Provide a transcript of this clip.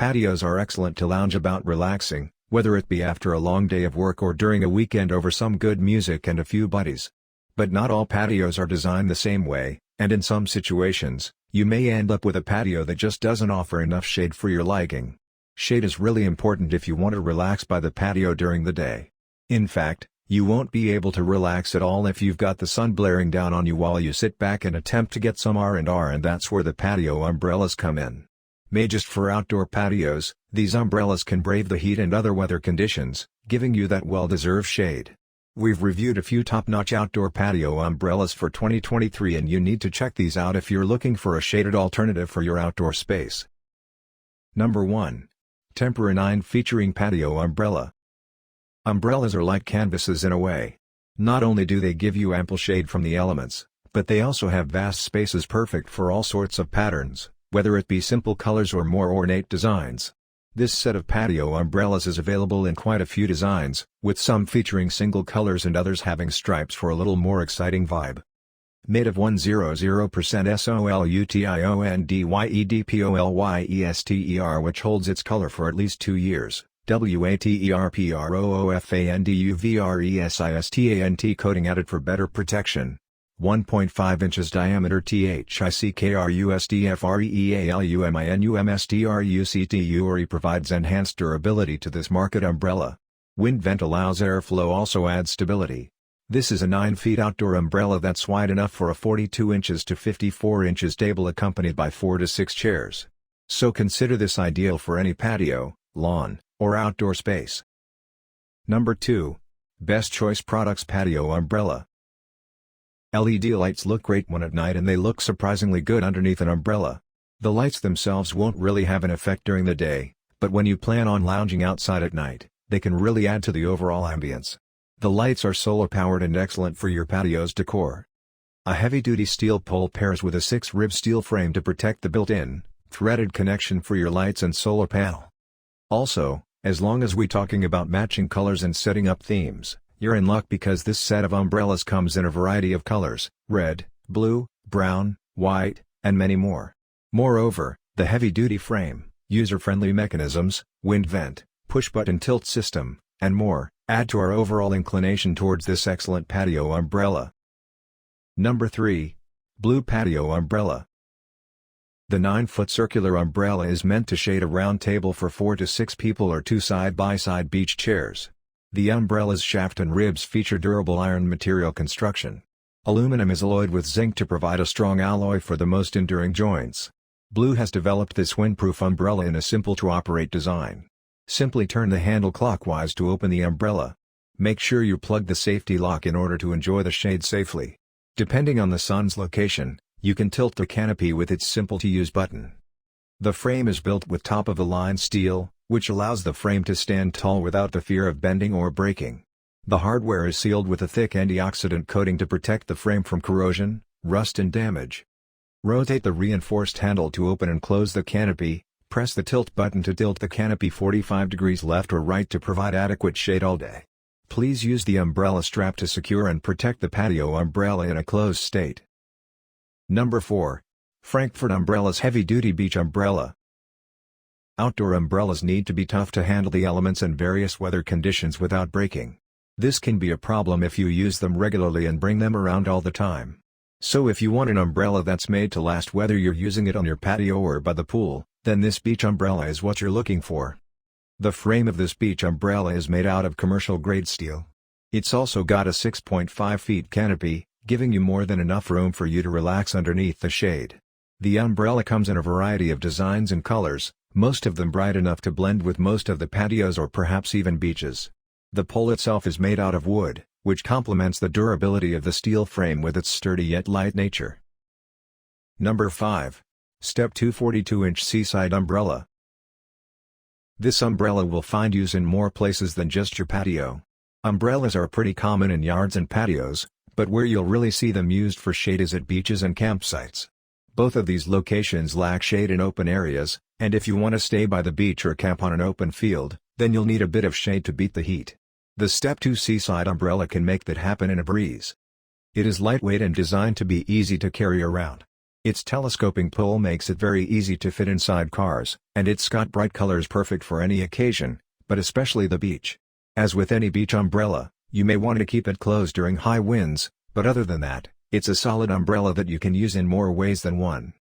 Patios are excellent to lounge about relaxing, whether it be after a long day of work or during a weekend over some good music and a few buddies. But not all patios are designed the same way, and in some situations, you may end up with a patio that just doesn't offer enough shade for your liking. Shade is really important if you want to relax by the patio during the day. In fact, you won't be able to relax at all if you've got the sun blaring down on you while you sit back and attempt to get some R&R, and that's where the patio umbrellas come in. Made just for outdoor patios, these umbrellas can brave the heat and other weather conditions, giving you that well-deserved shade. We've reviewed a few top-notch outdoor patio umbrellas for 2023, and you need to check these out if you're looking for a shaded alternative for your outdoor space. Number 1. Tempera 9 featuring patio umbrella. Umbrellas are like canvases in a way. Not only do they give you ample shade from the elements, but they also have vast spaces perfect for all sorts of patterns, whether it be simple colors or more ornate designs. This set of patio umbrellas is available in quite a few designs, with some featuring single colors and others having stripes for a little more exciting vibe. Made of 100% solutionDYEDPOLYESTER, which holds its color for at least 2 years. WATERPROOFANDUVRESISTANT coating added for better protection. 1.5 inches diameter THICKRUSDFREEALUMINUMSTRUCTURE provides enhanced durability to this market umbrella. Wind vent allows airflow, also adds stability. This is a 9 feet outdoor umbrella that's wide enough for a 42 inches to 54 inches table accompanied by 4 to 6 chairs. So consider this ideal for any patio, lawn, or outdoor space. Number 2. Best Choice Products Patio Umbrella. LED lights look great when at night, and they look surprisingly good underneath an umbrella. The lights themselves won't really have an effect during the day, but when you plan on lounging outside at night, they can really add to the overall ambience. The lights are solar-powered and excellent for your patio's decor. A heavy-duty steel pole pairs with a 6-rib steel frame to protect the built-in, threaded connection for your lights and solar panel. Also, as long as we're talking about matching colors and setting up themes, you're in luck, because this set of umbrellas comes in a variety of colors: red, blue, brown, white, and many more. Moreover, the heavy-duty frame, user-friendly mechanisms, wind vent, push-button tilt system, and more, add to our overall inclination towards this excellent patio umbrella. Number 3. Blue Patio Umbrella. The 9-foot circular umbrella is meant to shade a round table for 4 to 6 people or 2 side-by-side beach chairs. The umbrella's shaft and ribs feature durable iron material construction. Aluminum is alloyed with zinc to provide a strong alloy for the most enduring joints. Blue has developed this windproof umbrella in a simple-to-operate design. Simply turn the handle clockwise to open the umbrella. Make sure you plug the safety lock in order to enjoy the shade safely. Depending on the sun's location, you can tilt the canopy with its simple-to-use button. The frame is built with top-of-the-line steel, which allows the frame to stand tall without the fear of bending or breaking. The hardware is sealed with a thick antioxidant coating to protect the frame from corrosion, rust and damage. Rotate the reinforced handle to open and close the canopy. Press the tilt button to tilt the canopy 45 degrees left or right to provide adequate shade all day. Please use the umbrella strap to secure and protect the patio umbrella in a closed state. Number 4. Frankfurt Umbrellas Heavy Duty Beach Umbrella. Outdoor umbrellas need to be tough to handle the elements and various weather conditions without breaking. This can be a problem if you use them regularly and bring them around all the time. So if you want an umbrella that's made to last, whether you're using it on your patio or by the pool, then this beach umbrella is what you're looking for. The frame of this beach umbrella is made out of commercial-grade steel. It's also got a 6.5 feet canopy, giving you more than enough room for you to relax underneath the shade. The umbrella comes in a variety of designs and colors, most of them bright enough to blend with most of the patios or perhaps even beaches. The pole itself is made out of wood, which complements the durability of the steel frame with its sturdy yet light nature. Number 5. Step 2 42-inch Seaside Umbrella. This umbrella will find use in more places than just your patio. Umbrellas are pretty common in yards and patios, but where you'll really see them used for shade is at beaches and campsites. Both of these locations lack shade in open areas, and if you want to stay by the beach or camp on an open field, then you'll need a bit of shade to beat the heat. The Step 2 Seaside Umbrella can make that happen in a breeze. It is lightweight and designed to be easy to carry around. Its telescoping pole makes it very easy to fit inside cars, and it's got bright colors perfect for any occasion, but especially the beach. As with any beach umbrella, you may want to keep it closed during high winds, but other than that, it's a solid umbrella that you can use in more ways than one.